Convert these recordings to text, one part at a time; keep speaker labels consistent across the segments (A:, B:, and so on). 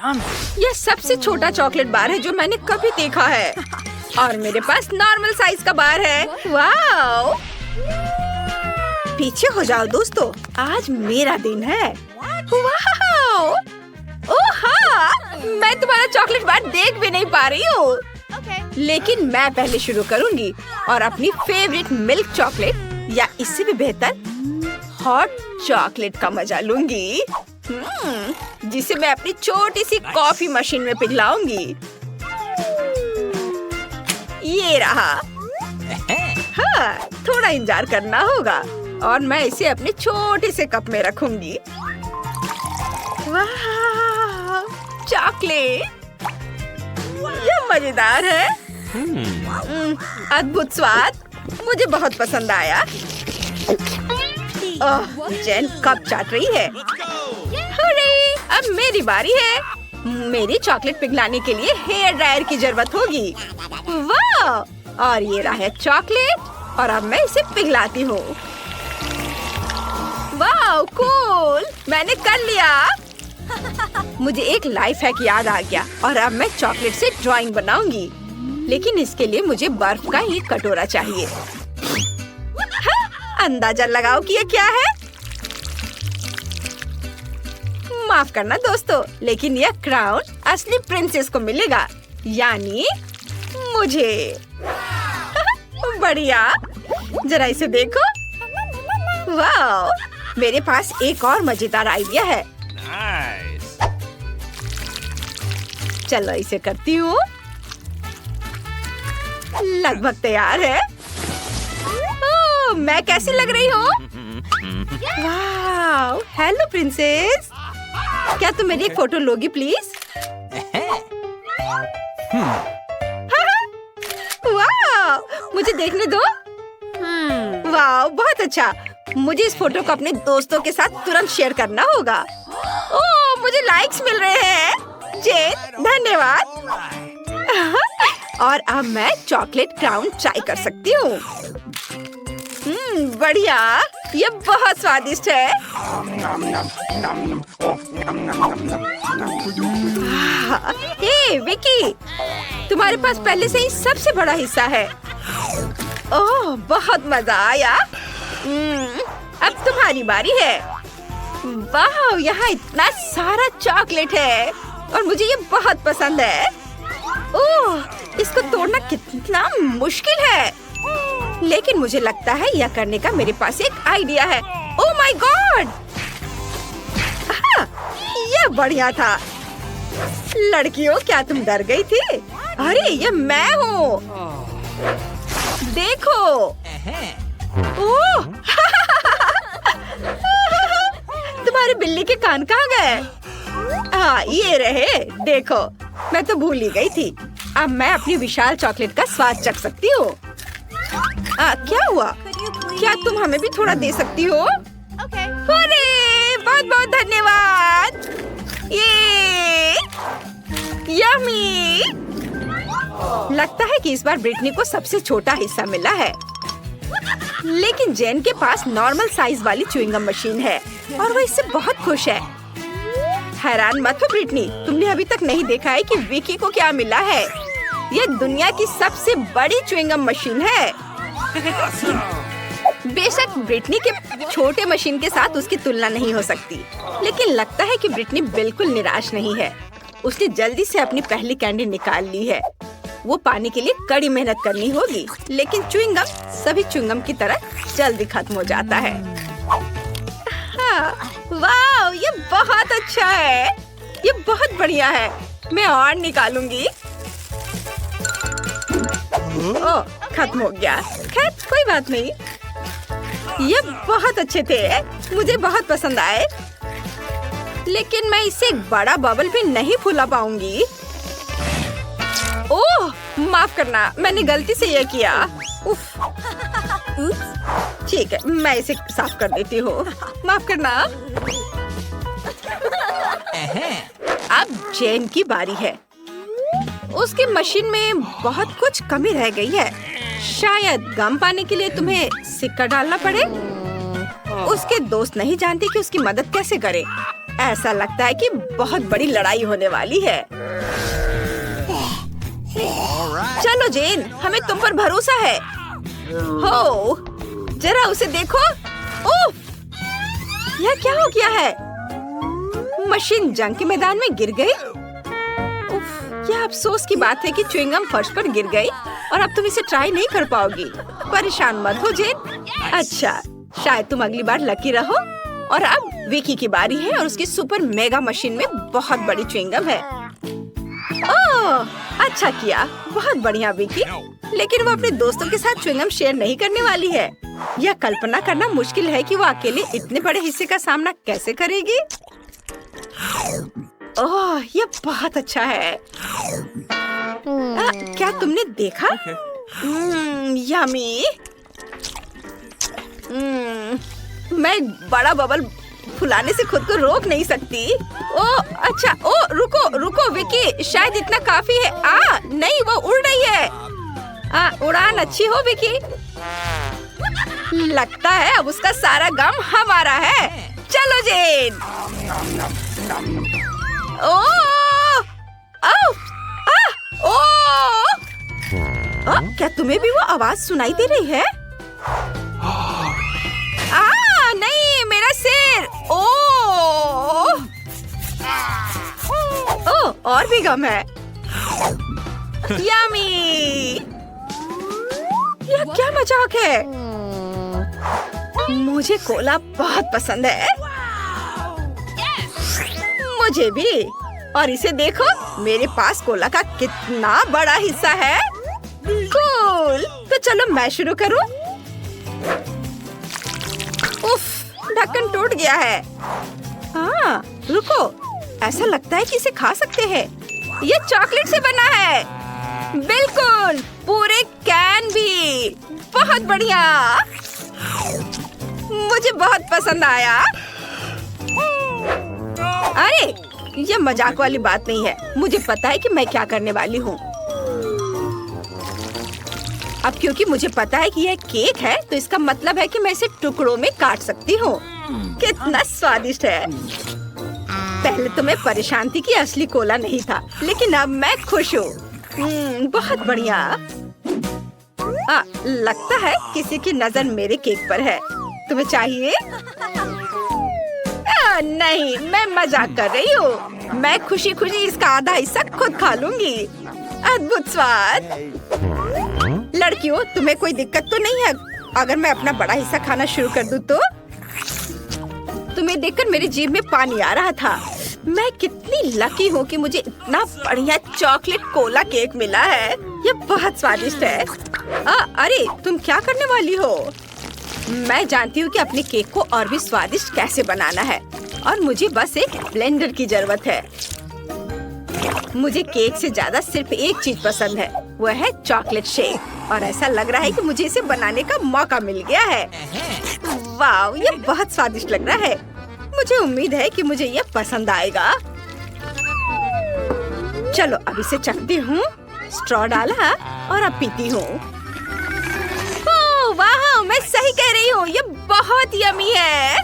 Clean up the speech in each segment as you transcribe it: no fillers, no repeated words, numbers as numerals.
A: यह सबसे छोटा चॉकलेट बार है जो मैंने कभी देखा है और मेरे पास नॉर्मल साइज का बार है। वाओ! पीछे हो जाओ दोस्तों, आज मेरा दिन है। वाओ! ओह हाँ! मैं तुम्हारा चॉकलेट बार देख भी नहीं पा रही हूँ। लेकिन मैं पहले शुरू करूंगी और अपनी फेवरेट मिल्क चॉकलेट या इससे भी बेहतर हॉट चॉकलेट का मजा लूंगी, जिसे मैं अपनी छोटी सी कॉफी मशीन में पिघलाऊंगी। ये रहा। हाँ, थोड़ा इंतजार करना होगा और मैं इसे अपने छोटे से कप में रखूंगी। वाह! चॉकलेट! यह मजेदार है। अद्भुत स्वाद, मुझे बहुत पसंद आया। ओह, जेन कप चाट रही है। अरे, अब मेरी बारी है। मेरी चॉकलेट पिघलाने के लिए हेयर ड्रायर की जरूरत होगी। वाह! और ये रहा है चॉकलेट और अब मैं इसे पिघलाती हूँ। वाह, कूल! मैंने कर लिया। मुझे एक लाइफ हैक याद आ गया और अब मैं चॉकलेट से ड्राइंग बनाऊंगी। लेकिन इसके लिए मुझे बर्फ का एक कटोरा चाहिए। हाँ, अंदाजा लगाओ कि ये क्या है। माफ करना दोस्तों, लेकिन यह क्राउन असली प्रिंसेस को मिलेगा, यानी मुझे। बढ़िया, जरा इसे देखो। वाह! मेरे पास एक और मजेदार आइडिया है। चलो इसे करती हूँ। लगभग तैयार है। ओह, मैं कैसी लग रही हूँ? वाह! हेलो प्रिंसेस, क्या तुम मेरी एक फोटो लोगी प्लीज? वाह! मुझे देखने दो। वाह, बहुत अच्छा। मुझे इस फोटो को अपने दोस्तों के साथ तुरंत शेयर करना होगा। ओह, मुझे लाइक्स मिल रहे हैं। जेन, धन्यवाद। और अब मैं चॉकलेट क्राउन ट्राई कर सकती हूँ। बढ़िया, ये बहुत स्वादिष्ट है। हे विकी, तुम्हारे पास पहले से ही सबसे बड़ा हिस्सा है। ओह, बहुत मजा आया। अब तुम्हारी बारी है। वाह, यहाँ इतना सारा चॉकलेट है और मुझे ये बहुत पसंद है। ओह, इसको तोड़ना कितना मुश्किल है, लेकिन मुझे लगता है यह करने का मेरे पास एक आइडिया है। Oh my God! यह बढ़िया था। लड़कियों, क्या तुम डर गई थी? अरे, ये मैं हूँ। देखो। ओह! तुम्हारे बिल्ली के कान कहाँ गए? हाँ, ये रहे। देखो, मैं तो भूल ही गई थी। अब मैं अपनी विशाल चॉकलेट का स्वाद चख सकती हूँ। क्या हुआ? क्या तुम हमें भी थोड़ा दे सकती हो? अरे, बहुत बहुत धन्यवाद। ये यम्मी! लगता है कि इस बार ब्रिटनी को सबसे छोटा हिस्सा मिला है। लेकिन जेन के पास नॉर्मल साइज वाली च्युइंगम मशीन है और वो इससे बहुत खुश है। हैरान मत हो ब्रिटनी, तुमने अभी तक नहीं देखा है कि विकी को क्या मिला है। ये दुनिया की सबसे बड़ी च्युइंगम मशीन है। बेशक ब्रिटनी के छोटे मशीन के साथ उसकी तुलना नहीं हो सकती, लेकिन लगता है कि ब्रिटनी बिल्कुल निराश नहीं है। उसने जल्दी से अपनी पहली कैंडी निकाल ली है। वो पाने के लिए कड़ी मेहनत करनी होगी, लेकिन च्युइंगम सभी च्युइंगम की तरह जल्दी खत्म हो जाता है। हाँ, वाह, ये बहुत अच्छा है। ये बहुत बढ़िया है। मैं और निकालूंगी। ओह, खत्म हो गया। खैर, कोई बात नहीं। ये बहुत अच्छे थे, मुझे बहुत पसंद आए। लेकिन मैं इसे एक बड़ा बबल भी नहीं फुला पाऊंगी। ओह, माफ करना, मैंने गलती से ये किया। उफ। ठीक है, मैं इसे साफ कर देती हूँ। माफ करना। अब जेन की बारी है। उसकी मशीन में बहुत कुछ कमी रह गई है। शायद गम पाने के लिए तुम्हें सिक्का डालना पड़े। उसके दोस्त नहीं जानते कि उसकी मदद कैसे करें। ऐसा लगता है कि बहुत बड़ी लड़ाई होने वाली है। चलो जेन, हमें तुम पर भरोसा है। हो, जरा उसे देखो। उफ, यह क्या हो गया है? मशीन जंग के मैदान में गिर गई। उफ, यह अफसोस की बात है कि च्युइंगम फर्श पर गिर गई और अब तुम इसे ट्राई नहीं कर पाओगी। परेशान मत हो जेन। अच्छा, शायद तुम अगली बार लकी रहो। और अब विकी की बारी है और उसकी सुपर मेगा मशीन में बहुत बड़ी च्युइंगम है। ओह, अच्छा किया, बहुत बढ़िया विकी। लेकिन वो अपने दोस्तों के साथ च्युइंगम शेयर नहीं करने वाली है। यह कल्पना करना मुश्किल है कि वो अकेले इतने बड़े हिस्से का सामना कैसे करेगी। ओह, यह बहुत अच्छा है। क्या तुमने देखा? यम्मी। मैं बड़ा बबल फुलाने से खुद को रोक नहीं सकती। ओह अच्छा, ओह रुको रुको विकी, शायद इतना काफी है। नहीं, वो उड़ रही है। उड़ान अच्छी हो विकी। लगता है अब उसका सारा गम हमारा है। चलो जेन। ओह, क्या तुम्हें भी वो आवाज सुनाई दे रही है? नहीं, मेरा सिर। ओह, और भी गम है। यम्मी। यह क्या मजाक है? मुझे कोला बहुत पसंद है। मुझे भी। और इसे देखो, मेरे पास कोला का कितना बड़ा हिस्सा है। कूल। तो चलो मैं शुरू करूं। उफ, ढक्कन टूट गया है। रुको, ऐसा लगता है कि इसे खा सकते हैं। ये चॉकलेट से बना है। बिल्कुल, पूरे कैन भी। बहुत बढ़िया, मुझे बहुत पसंद आया। अरे, ये मजाक वाली बात नहीं है। मुझे पता है कि मैं क्या करने वाली हूँ। अब क्योंकि मुझे पता है कि यह केक है, तो इसका मतलब है कि मैं इसे टुकड़ों में काट सकती हूँ। कितना स्वादिष्ट है। पहले तो मैं परेशान थी कि असली कोला नहीं था, लेकिन अब मैं खुश हूँ। बहुत बढ़िया। लगता है किसी की नजर मेरे केक पर है। तुम्हें चाहिए? नहीं, मैं मजाक कर रही हूँ। मैं खुशी खुशी इसका आधा हिस्सा खुद खा लूंगी। अद्भुत स्वाद। लड़कियों, तुम्हें कोई दिक्कत तो नहीं है अगर मैं अपना बड़ा हिस्सा खाना शुरू कर दूँ तो? तुम्हें देखकर मेरी जीभ में पानी आ रहा था। मैं कितनी लकी हूँ कि मुझे इतना बढ़िया चॉकलेट कोला केक मिला है। ये बहुत स्वादिष्ट है। अरे, तुम क्या करने वाली हो? मैं जानती हूँ कि अपने केक को और भी स्वादिष्ट कैसे बनाना है, और मुझे बस एक ब्लेंडर की जरूरत है। मुझे केक से ज्यादा सिर्फ एक चीज पसंद है, वह है चॉकलेट शेक। और ऐसा लग रहा है कि मुझे इसे बनाने का मौका मिल गया है। वाह, ये बहुत स्वादिष्ट लग रहा है। मुझे उम्मीद है कि मुझे ये पसंद आएगा। चलो अब इसे चखती हूँ। स्ट्रॉ डाला और अब पीती हूँ। वाह, मैं सही कह रही हूँ, ये बहुत यम्मी है।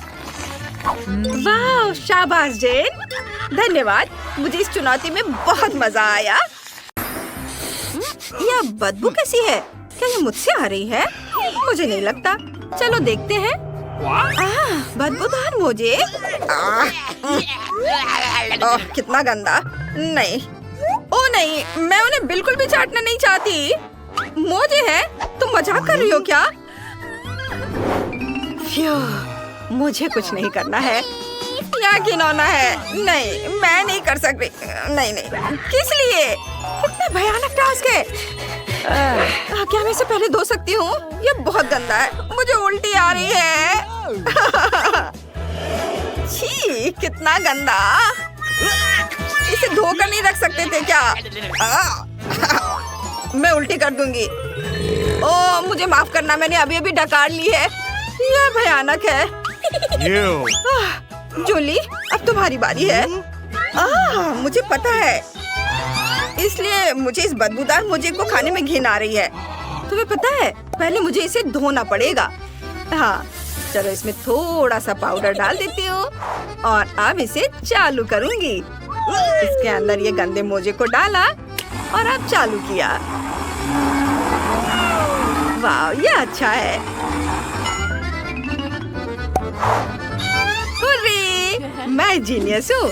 A: वाह, शाबाश जेन, धन्यवाद। मुझे इस चुनौती में बहुत मजा आया। यह बदबू कैसी है? क्या ये मुझसे आ रही है? मुझे नहीं लगता। चलो देखते हैं। बदबूदार मोजे। कितना गंदा। नहीं, ओ नहीं, मैं उन्हें बिल्कुल भी चाटना नहीं चाहती। मोजे हैं? तुम मजाक कर रही हो क्या? मुझे कुछ नहीं करना है। यहाँ घिनौना है। नहीं, मैं नहीं कर सकती। नहीं नहीं, किस लिए? कितना भयानक टास्क है। क्या मैं इसे पहले धो सकती हूँ? ये बहुत गंदा है, मुझे उल्टी आ रही है। छी, कितना गंदा। इसे धोकर नहीं रख सकते थे क्या? मैं उल्टी कर दूंगी। ओह, मुझे माफ करना, मैंने अभी अभी डकार ली है। यह भयानक है। जूली, अब तुम्हारी बारी है। मुझे पता है, इसलिए मुझे इस बदबूदार मोजे को खाने में घिन आ रही है। तुम्हें पता है, पहले मुझे इसे धोना पड़ेगा। हाँ, चलो इसमें थोड़ा सा पाउडर डाल देती हूँ और अब इसे चालू करूँगी। इसके अंदर ये गंदे मोजे को डाला और अब चालू किया। वाह, ये अच्छा है। हुर्रे, मैं जीनियस हूँ।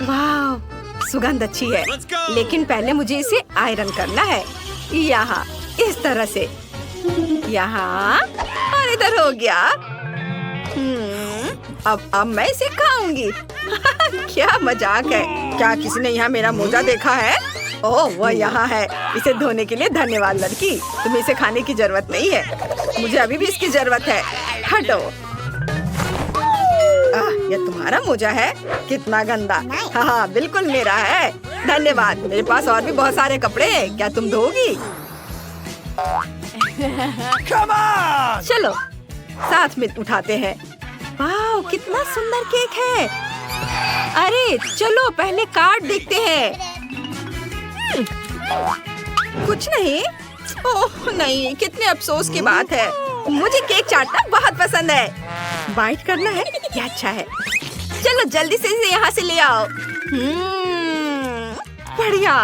A: वाह, सुगंध अच्छी है, लेकिन पहले मुझे इसे आयरन करना है। यहाँ इस तरह से, यहाँ और इधर हो गया। अब मैं इसे खाऊंगी। क्या मजाक है। क्या किसी ने यहाँ मेरा मोजा देखा है? ओह, वह यहाँ है। इसे धोने के लिए धन्यवाद लड़की। तुम्हें इसे खाने की जरूरत नहीं है, मुझे अभी भी इसकी जरूरत है। हटो। ये तुम्हारा मोजा है? कितना गंदा। हाँ, बिल्कुल मेरा है। धन्यवाद। मेरे पास और भी बहुत सारे कपड़े हैं, क्या तुम धोगी? चलो साथ में उठाते हैं। वाह, कितना सुंदर केक है। अरे चलो पहले कार्ड देखते हैं। कुछ नहीं। ओह नहीं, कितने अफसोस की बात है। मुझे केक चाटना बहुत पसंद है। बाइट करना है, क्या अच्छा है। चलो जल्दी से इसे यहाँ से ले आओ। बढ़िया,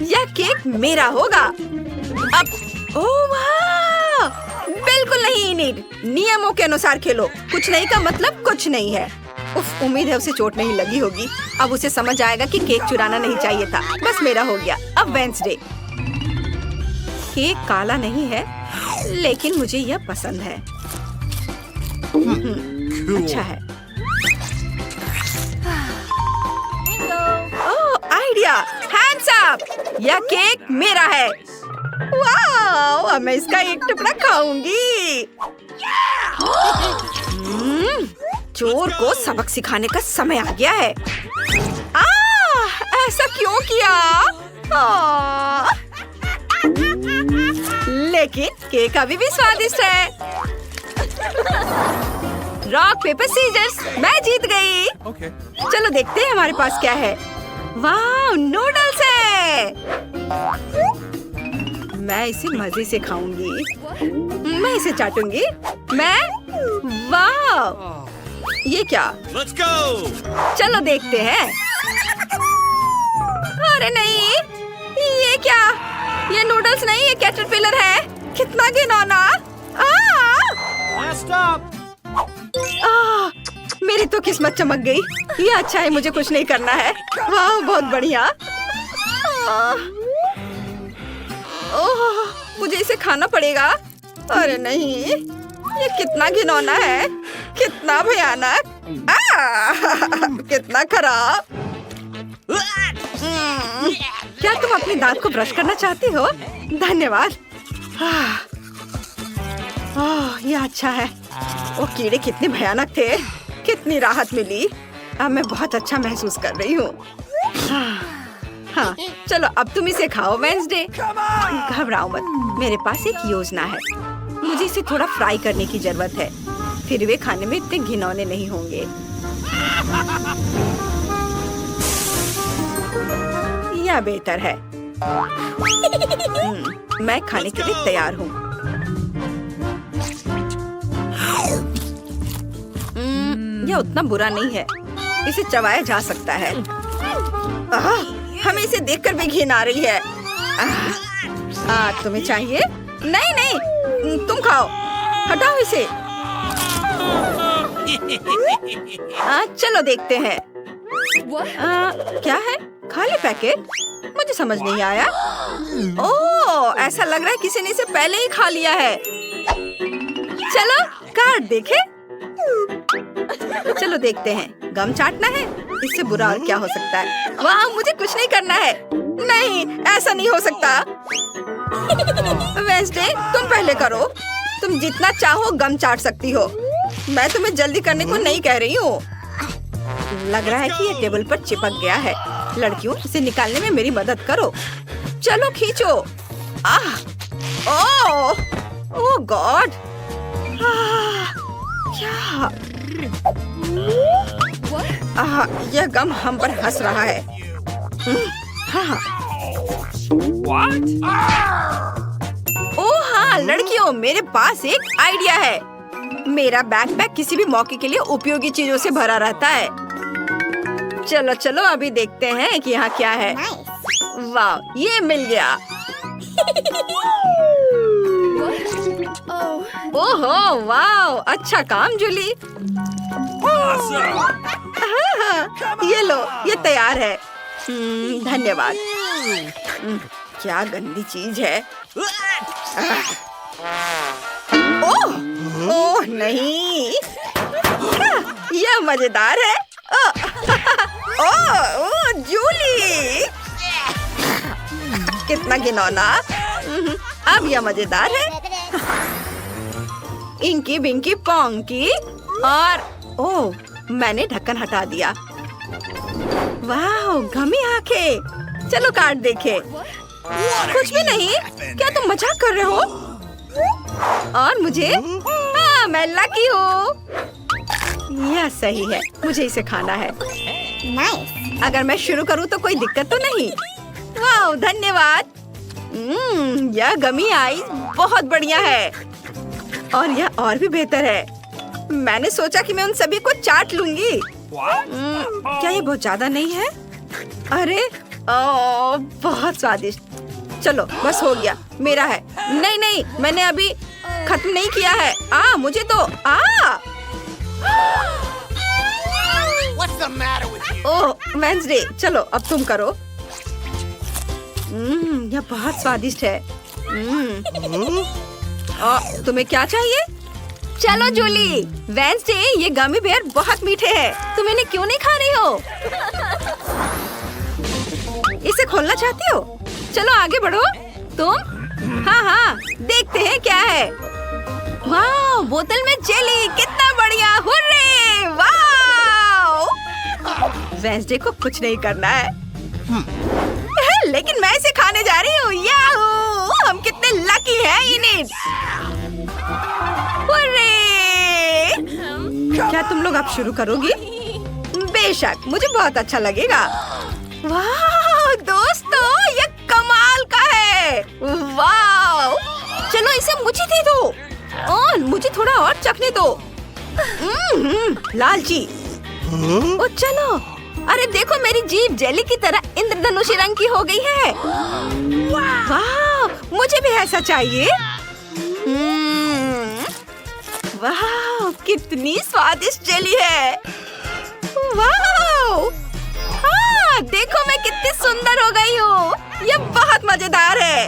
A: यह केक मेरा होगा। अब ओह वाह, बिल्कुल नहीं इनीड, नियमों के अनुसार खेलो। कुछ नहीं का मतलब कुछ नहीं है। उफ, उम्मीद है उसे चोट नहीं लगी होगी। अब उसे समझ आएगा कि केक चुराना नहीं चाहिए था। बस मेरा हो गया। अब वेडनेसडे। केक काला नहीं है, लेकिन मुझे यह पसंद है। अच्छा है। ओह, आइडिया। Hands up. यह केक मेरा है। वाह, अब मैं इसका एक टुकड़ा खाऊंगी। चोर को सबक सिखाने का समय आ गया है। ऐसा क्यों किया? लेकिन केक अभी भी स्वादिष्ट है। रॉक पेपर सीजर्स, मैं जीत गई। चलो देखते हैं हमारे पास क्या है। वाह, नूडल्स है। मैं इसे मजे से खाऊंगी। मैं इसे चाटूंगी। वाह, ये क्या?
B: Let's go!
A: चलो देखते हैं। अरे नहीं, ये क्या? ये नूडल्स नहीं, ये कैटरपिलर है। कितना घिनौना।
B: Last stop!
A: मेरी तो किस्मत चमक गई। ये अच्छा है, मुझे कुछ नहीं करना है। वाह, बहुत बढ़िया। ओह, मुझे इसे खाना पड़ेगा। अरे नहीं, ये कितना घिनौना है, कितना भयानक। कितना खराब। क्या तुम अपने दांत को ब्रश करना चाहती हो? धन्यवाद। ये अच्छा है। वो कीड़े कितने भयानक थे। कितनी राहत मिली। अब मैं बहुत अच्छा महसूस कर रही हूँ। हाँ, चलो अब तुम इसे खाओ वेडनेसडे। घबराओ मत, मेरे पास एक योजना है। मुझे इसे थोड़ा फ्राई करने की जरूरत है, फिर वे खाने में इतने घिनौने नहीं होंगे। यह बेहतर है। मैं खाने के लिए तैयार हूँ। यह उतना बुरा नहीं है, इसे चबाया जा सकता है। हमें इसे देखकर भी घिन आ रही है। तुम्हें चाहिए? नहीं नहीं, तुम खाओ। हटाओ इसे। चलो देखते हैं। क्या है? खाली पैकेट? मुझे समझ नहीं आया। ओह, ऐसा लग रहा है किसी ने इसे पहले ही खा लिया है। चलो कार्ड देखें। चलो देखते हैं। गम चाटना है, इससे बुरा और क्या हो सकता है। वाह, मुझे कुछ नहीं करना है। नहीं, ऐसा नहीं हो सकता। वेडनेसडे, तुम पहले करो। तुम जितना चाहो गम चाट सकती हो। मैं तुम्हें जल्दी करने को नहीं कह रही हूँ। लग रहा है कि ये टेबल पर चिपक गया है। लड़कियों, इसे निकालने में मेरी मदद करो। चलो खींचो। ओह गॉड, क्या? यह गम हम पर हंस रहा है। ओह हाँ लड़कियों, मेरे पास एक आइडिया है। मेरा बैकपैक किसी भी मौके के लिए उपयोगी चीजों से भरा रहता है। चलो चलो अभी देखते हैं कि यहाँ क्या है। वाह, ये मिल गया। ओहो वाह, अच्छा काम जूली। ये लो, ये तैयार है। धन्यवाद। क्या गंदी चीज है। ओह ओह नहीं, यह मजेदार है। ओह जूली, कितना घिनौना। अब यह मजेदार है। इंकी बिंकी पोंकी और ओह, मैंने ढक्कन हटा दिया। वाह, घमी आंखें। चलो कार्ड देखे। कुछ भी नहीं। क्या तुम मजाक कर रहे हो? और मुझे? हाँ, मैं लकी हूँ। यह सही है, मुझे इसे खाना है। अगर मैं शुरू करूँ तो कोई दिक्कत तो नहीं? वाह, धन्यवाद। यह गमी आइस बहुत बढ़िया है और यह और भी बेहतर है। मैंने सोचा कि मैं उन सभी को चाट लूंगी। क्या ये बहुत ज्यादा नहीं है? अरे बहुत स्वादिष्ट। चलो बस हो गया, मेरा है। नहीं नहीं, मैंने अभी खत्म नहीं किया है। मुझे तो ओह वेंसडे, चलो अब तुम करो। यह बहुत स्वादिष्ट है। तुम्हें क्या चाहिए? चलो जूली। वेंसडे, ये गमी बेयर बहुत मीठे हैं। तुम इन्हें क्यों नहीं खा रही हो? इसे खोलना चाहती हो? चलो आगे बढ़ो। तुम? हाँ हाँ, देखते हैं क्या है। वाह, बोतल में जेली, कितना बढ़िया। हुर्रे, वाह। वेंसडे को कुछ नहीं करना है। लेकिन मैं इसे खाने जा रही हूँ। याहू, हम कितने लकी हैं इनिट। क्या तुम लोग अब शुरू करोगी? बेशक, मुझे बहुत अच्छा लगेगा। वाह दोस्तों, ये कमाल का है। वाह, चलो इसे मुझे दे दो और मुझे थोड़ा और चखने दो। लालची। ओ चलो, अरे देखो मेरी जीभ जेली की तरह इंद्रधनुषी रंग की हो गई है। वाह, मुझे भी ऐसा चाहिए। वाह, कितनी स्वादिष्ट जेली है। वाह, हाँ, देखो मैं कितनी सुंदर हो गई हूँ। ये बहुत मजेदार है।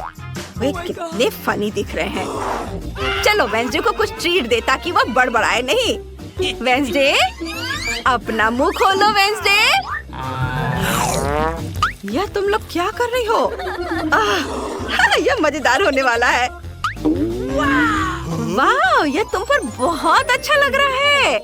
A: वे कितने फनी दिख रहे हैं। चलो वेंसडे को कुछ ट्रीट दे ताकि वो बड़बड़ाए नहीं। वेंसडे, अपना मुंह खोलो। वेंसडे, यह तुम लोग क्या कर रही हो? यह मजेदार होने वाला है। वाह, यह तुम पर बहुत अच्छा लग रहा है।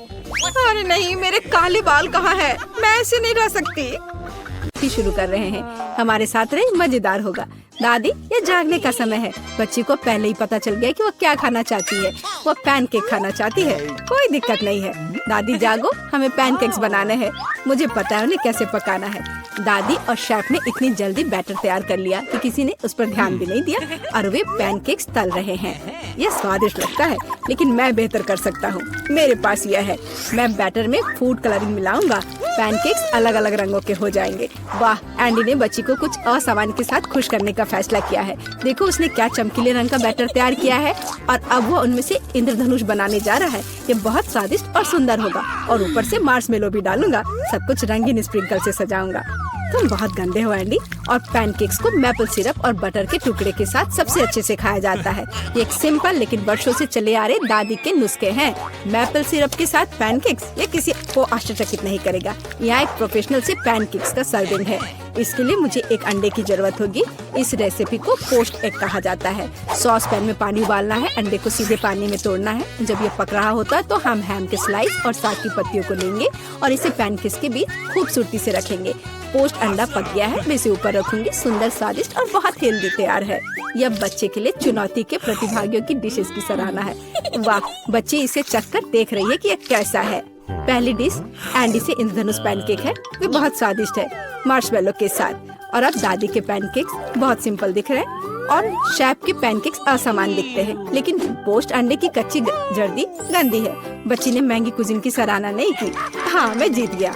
A: अरे नहीं, मेरे काले बाल कहाँ हैं? मैं ऐसे नहीं रह सकती। शुरू कर रहे हैं, हमारे साथ रहे, मजेदार होगा। दादी, ये जागने का समय है। बच्ची को पहले ही पता चल गया कि वो क्या खाना चाहती है। वो पैनकेक खाना चाहती है। कोई दिक्कत नहीं है। दादी जागो, हमें पैनकेक्स बनाने हैं। मुझे पता है उन्हें कैसे पकाना है। दादी और शेफ ने इतनी जल्दी बैटर तैयार कर लिया कि किसी ने उस पर ध्यान भी नहीं दिया और वे पैनकेक्स तल रहे हैं। यह स्वादिष्ट लगता है, लेकिन मैं बेहतर कर सकता हूँ। मेरे पास यह है। मैं बैटर में फूड कलरिंग मिलाऊंगा। पैनकेक्स अलग अलग रंगों के हो जाएंगे। वाह, एंडी ने बच्ची को कुछ असामान्य के साथ खुश करने का फैसला किया है। देखो उसने क्या चमकीले रंग का बैटर तैयार किया है और अब वो उनमें से इंद्रधनुष बनाने जा रहा है। ये बहुत स्वादिष्ट और सुंदर होगा और ऊपर से मार्शमेलो भी डालूंगा। सब कुछ रंगीन स्प्रिंकल से सजाऊंगा। तुम बहुत गंदे हो एंडी। और पैनकेक्स को मैपल सिरप और बटर के टुकड़े के साथ सबसे अच्छे से खाया जाता है। ये एक सिंपल लेकिन वर्षों से चले आ रहे दादी के नुस्खे हैं। मैपल सिरप के साथ पैनकेक्स, ये किसी को आश्चर्यचकित नहीं करेगा। यहाँ एक प्रोफेशनल से पैनकेक्स का सर्विंग है। इसके लिए मुझे एक अंडे की जरूरत होगी। इस रेसिपी को पोस्ट एग कहा जाता है। सॉस पैन में पानी उबालना है। अंडे को सीधे पानी में तोड़ना है। जब ये पक रहा होता है तो हम हैम के स्लाइस और साग की पत्तियों को लेंगे और इसे पैनकेक्स के बीच खूबसूरती से रखेंगे। पोस्ट अंडा पक गया है, मैं इसे ऊपर रखूंगी। सुंदर, स्वादिष्ट और बहुत हेल्दी तैयार है। यह बच्चे के लिए चुनौती के प्रतिभागियों की डिशेस की सराहना है। वाह, बच्चे इसे चखकर देख रही है कि यह कैसा है। पहली डिश एंडी से इंद्रधनुष पैनकेक है। वे बहुत स्वादिष्ट है मार्शमेलो के साथ। और अब दादी के पैनकेक्स बहुत सिंपल दिख रहे हैं। और शेफ के पैनकेक्स असमान दिखते हैं, लेकिन पोस्ट अंडे की कच्ची जर्दी गंदी है। बच्ची ने महंगी कुजिन की सराहना नहीं की। हाँ, मैं जीत गया।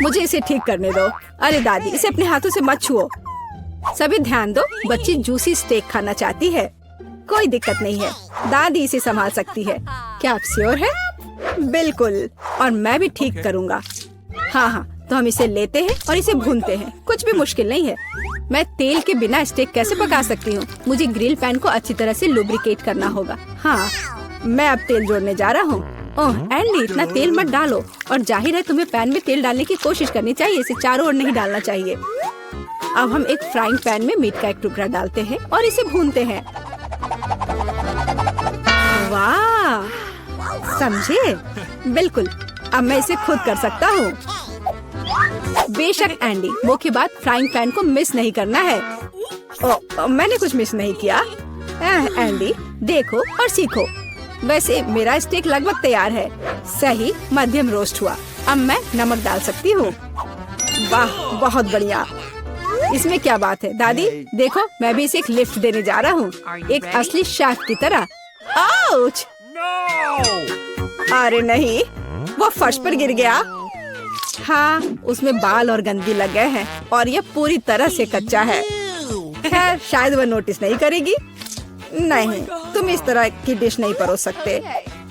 A: मुझे इसे ठीक करने दो। अरे दादी, इसे अपने हाथों से मत छुओ। सभी ध्यान दो, बच्ची जूसी स्टेक खाना चाहती है। कोई दिक्कत नहीं है, दादी इसे संभाल सकती है। क्या आप श्योर है? बिल्कुल, और मैं भी ठीक करूँगा। हाँ, तो हम इसे लेते हैं और इसे भूनते हैं। कुछ भी मुश्किल नहीं है। मैं तेल के बिना स्टेक कैसे पका सकती हूँ? मुझे ग्रिल पैन को अच्छी तरह से लुब्रिकेट करना होगा। हाँ, मैं अब तेल जोड़ने जा रहा हूँ। ओह एंडी, इतना तेल मत डालो। और जाहिर है तुम्हें पैन में तेल डालने की कोशिश करनी चाहिए, इसे चारों ओर नहीं डालना चाहिए। अब हम एक फ्राइंग पैन में मीट का एक टुकड़ा डालते हैं और इसे भूनते हैं। वाह, समझे? बिल्कुल, अब मैं इसे खुद कर सकता हूँ। बेशक एंडी, वो की बात फ्राइंग पैन को मिस नहीं करना है। मैंने कुछ मिस नहीं किया। एंडी, देखो और सीखो। वैसे मेरा स्टेक लगभग तैयार है। सही मध्यम रोस्ट हुआ। अब मैं नमक डाल सकती हूँ। वाह, बहुत बढ़िया। इसमें क्या बात है दादी? देखो, मैं भी इसे एक लिफ्ट देने जा रहा हूँ, एक असली शेफ की तरह। आउच! अरे नहीं, वो फर्श पर गिर गया। हाँ, उसमें बाल और गंदगी लग गए हैं और ये पूरी तरह से कच्चा है। खैर, शायद वह नोटिस नहीं करेगी। नहीं, तुम इस तरह की डिश नहीं परोस सकते।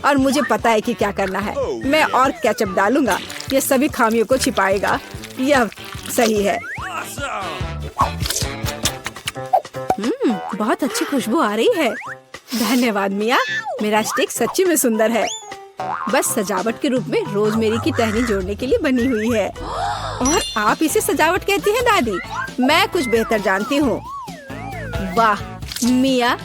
A: और मुझे पता है कि क्या करना है। मैं और केचप डालूंगा, ये सभी खामियों को छिपाएगा। यह सही है। बहुत अच्छी खुशबू आ रही है। धन्यवाद मिया, मेरा स्टेक सच्ची में सुंदर है। बस सजावट के रूप में रोजमेरी की टहनी जोड़ने के लिए बनी हुई है। और आप इसे सजावट कहती हैं दादी? मैं कुछ बेहतर जानती हूँ। वाह, मिया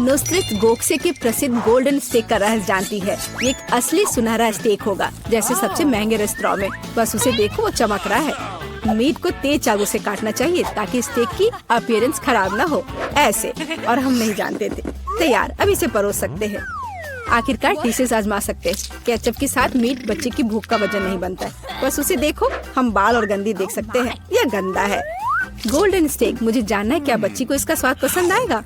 A: नुसरत गोखसे के प्रसिद्ध गोल्डन स्टेक का रहस्य जानती है। ये एक असली सुनहरा स्टेक होगा, जैसे सबसे महंगे रेस्तरां में। बस उसे देखो, वो चमक रहा है। मीट को तेज चाकू से काटना चाहिए ताकि स्टेक की अपीयरेंस खराब ना हो। ऐसे, और हम नहीं जानते थे। तैयार, अब इसे परोस सकते हैं। आखिरकार डिशेस आजमा सकते हैं। केचप के साथ मीट बच्चे की भूख का वजन नहीं बनता है। बस उसे देखो, हम बाल और गंदी देख सकते हैं। यह गंदा है। गोल्डन स्टेक, मुझे जानना है क्या बच्ची को इसका स्वाद पसंद आएगा।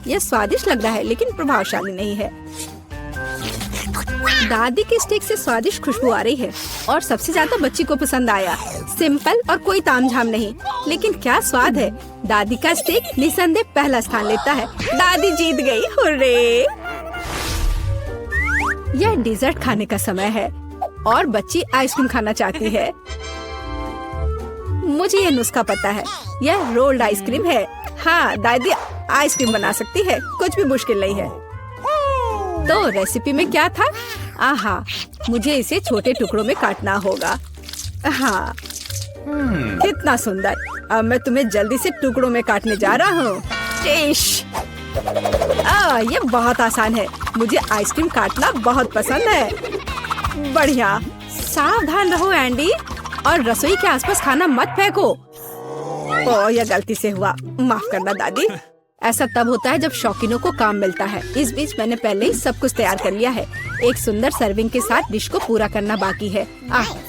A: यह स्वादिष्ट लग रहा है, लेकिन प्रभावशाली नहीं है। दादी के स्टेक से स्वादिष्ट खुशबू आ रही है और सबसे ज्यादा बच्ची को पसंद आया। सिंपल और कोई तामझाम नहीं, लेकिन क्या स्वाद है। दादी का स्टेक निसंदेह पहला स्थान लेता है। दादी जीत गई, हुर्रे! यह डिजर्ट खाने का समय है और बच्ची आइसक्रीम खाना चाहती है। मुझे यह नुस्खा पता है, यह रोल्ड आइसक्रीम है। हाँ, दादी आइसक्रीम बना सकती है, कुछ भी मुश्किल नहीं है। तो रेसिपी में क्या था? आहा, मुझे इसे छोटे टुकड़ों में काटना होगा। हाँ, कितना सुंदर। अब मैं तुम्हें जल्दी से टुकड़ों में काटने जा रहा हूँ। ये बहुत आसान है। मुझे आइसक्रीम काटना बहुत पसंद है। बढ़िया। सावधान रहो एंडी, और रसोई के आसपास खाना मत फेंको। ओह, यह गलती से हुआ, माफ करना दादी। ऐसा तब होता है जब शौकीनों को काम मिलता है। इस बीच मैंने पहले ही सब कुछ तैयार कर लिया है। एक सुंदर सर्विंग के साथ डिश को पूरा करना बाकी है।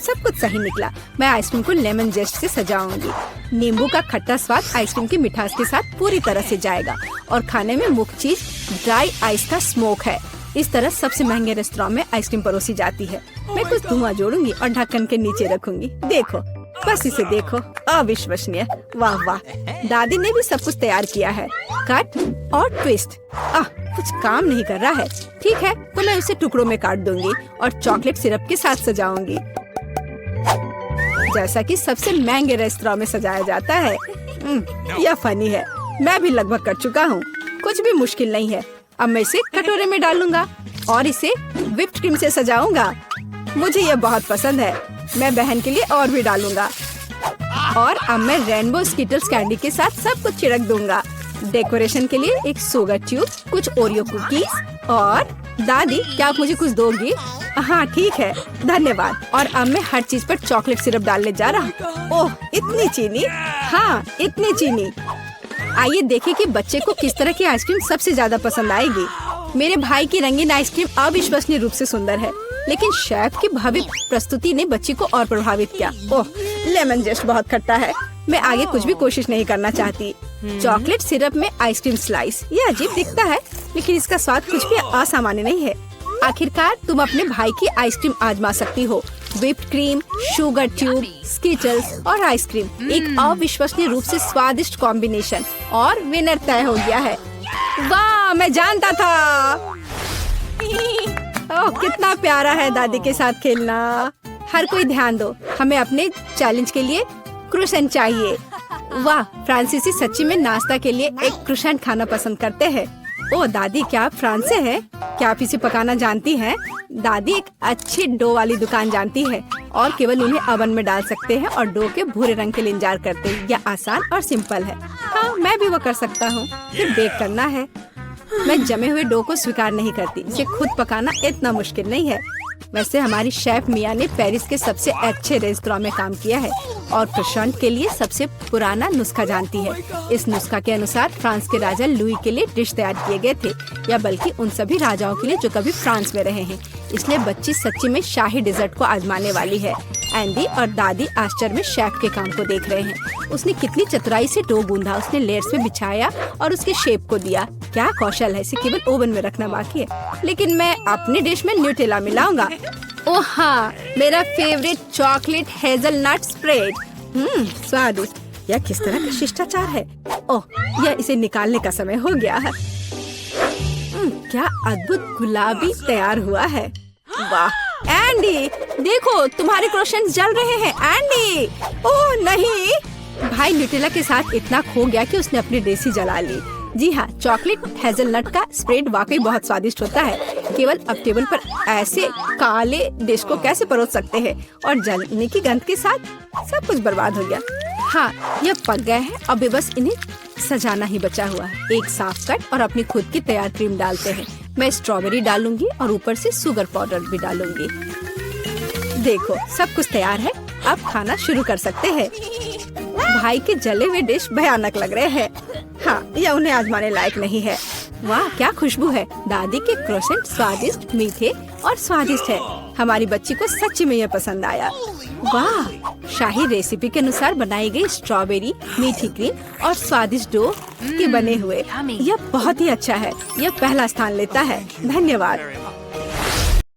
A: सब कुछ सही निकला। मैं आइसक्रीम को लेमन जेस्ट से सजाऊंगी। नींबू का खट्टा स्वाद आइसक्रीम की मिठास के साथ पूरी तरह से जाएगा और खाने में मुख्य चीज ड्राई आइस का स्मोक है। इस तरह सबसे महंगे रेस्तरां में आइसक्रीम परोसी जाती है। मैं कुछ धुआं जोड़ूंगी और ढक्कन के नीचे रखूंगी। देखो, बस इसे देखो, अविश्वसनीय। वाह वाह, दादी ने भी सब कुछ तैयार किया है। कट और ट्विस्ट। कुछ काम नहीं कर रहा है। ठीक है, तो मैं उसे टुकड़ों में काट दूंगी और चॉकलेट सिरप के साथ सजाऊंगी, जैसा कि सबसे महंगे रेस्तरां में सजाया जाता है। यह फनी है। मैं भी लगभग कर चुका हूँ, कुछ भी मुश्किल नहीं है। अब मैं इसे कटोरे में डालूंगा और इसे व्हिप्ड क्रीम से सजाऊंगा। मुझे यह बहुत पसंद है। मैं बहन के लिए और भी डालूंगा। और अब मैं रेनबो स्किटल्स कैंडी के साथ सब कुछ छिड़क दूंगा। डेकोरेशन के लिए एक शुगर ट्यूब, कुछ ओरियो कुकीज। और दादी, क्या आप मुझे कुछ दोगी? हाँ ठीक है, धन्यवाद। और अब मैं हर चीज पर चॉकलेट सिरप डालने जा रहा हूँ। ओह, इतनी चीनी? हाँ, इतनी चीनी। आइए देखें कि बच्चे को किस तरह की आइसक्रीम सबसे ज्यादा पसंद आएगी। मेरे भाई की रंगीन आइसक्रीम अविश्वसनीय रूप से सुंदर है, लेकिन शेफ की भव्य प्रस्तुति ने बच्ची को और प्रभावित किया। ओह, लेमन जेस्ट बहुत खट्टा है। मैं आगे कुछ भी कोशिश नहीं करना चाहती। चॉकलेट सिरप में आइसक्रीम स्लाइस। ये अजीब दिखता है, लेकिन इसका स्वाद कुछ भी असामान्य नहीं है। आखिरकार तुम अपने भाई की आइसक्रीम आजमा सकती हो। Whipped cream, sugar tube, Skittles और आइसक्रीम, एक अविश्वसनीय रूप से स्वादिष्ट कॉम्बिनेशन, और विनर तय हो गया है। वाह, मैं जानता था। ओह, कितना प्यारा है दादी के साथ खेलना। हर कोई ध्यान दो, हमें अपने चैलेंज के लिए क्रोसेंट चाहिए। वाह, फ्रांसीसी सच्ची में नाश्ता के लिए एक क्रोसेंट खाना पसंद करते हैं। ओह दादी, क्या आप फ्रांस से हैं? क्या आप इसे पकाना जानती हैं? दादी एक अच्छी डो वाली दुकान जानती है और केवल उन्हें ओवन में डाल सकते हैं और डो के भूरे रंग के लिए इंतजार करते हैं। यह आसान और सिंपल है। हाँ, मैं भी वो कर सकता हूँ। फिर बेक करना है। मैं जमे हुए डो को स्वीकार नहीं करती। इसे खुद पकाना इतना मुश्किल नहीं है। वैसे हमारी शेफ मिया ने पेरिस के सबसे अच्छे रेस्तरां में काम किया है और क्रोसेंट के लिए सबसे पुराना नुस्खा जानती है। इस नुस्खा के अनुसार फ्रांस के राजा लुई के लिए डिश तैयार किए गए थे, या बल्कि उन सभी राजाओं के लिए जो कभी फ्रांस में रहे हैं। इसलिए बच्ची सच्ची में शाही डिजर्ट को आजमाने वाली है। एंडी और दादी आश्चर्य में शेफ के काम को देख रहे हैं। उसने कितनी चतुराई से डो गूंधा, उसने लेयर्स में बिछाया और उसके शेप को दिया। क्या कौशल है, इसे केवल ओवन में रखना बाकी है। लेकिन मैं अपनी डिश में न्यूटेला मिलाऊंगा। ओह हाँ, मेरा फेवरेट चॉकलेट हेजलनट स्प्रेड। स्वादिष्ट। यह किस तरह का शिष्टाचार है। ओह, यह इसे निकालने का समय हो गया है। क्या अद्भुत गुलाबी तैयार हुआ है। वाह एंडी, देखो तुम्हारे क्रोसेंट जल रहे हैं। एंडी, ओह नहीं। भाई न्यूटेला के साथ इतना खो गया कि उसने अपनी डिश ही जला ली। जी हाँ, चॉकलेट हेजलनट का स्प्रेड वाकई बहुत स्वादिष्ट होता है। केवल अब टेबल पर ऐसे काले डिश को कैसे परोस सकते हैं, और जलने की गंध के साथ सब कुछ बर्बाद हो गया। हाँ, यह पक गए हैं। अब बस इन्हें सजाना ही बचा हुआ है। एक साफ कट और अपनी खुद की तैयार क्रीम डालते हैं। मैं स्ट्रॉबेरी डालूंगी और ऊपर से शुगर पाउडर भी डालूंगी। देखो, सब कुछ तैयार है। अब खाना शुरू कर सकते हैं। भाई के जले हुए डिश भयानक लग रहे हैं। हाँ, यह उन्हें आजमाने लायक नहीं है। वाह, क्या खुशबू है। दादी के क्रोसेंट स्वादिष्ट, मीठे और स्वादिष्ट है। हमारी बच्ची को सच्ची में यह पसंद आया। वाह, शाही रेसिपी के अनुसार बनाई गई स्ट्रॉबेरी, मीठी क्रीम और स्वादिष्ट डो के बने हुए। यह बहुत ही अच्छा है। यह पहला स्थान लेता है। धन्यवाद।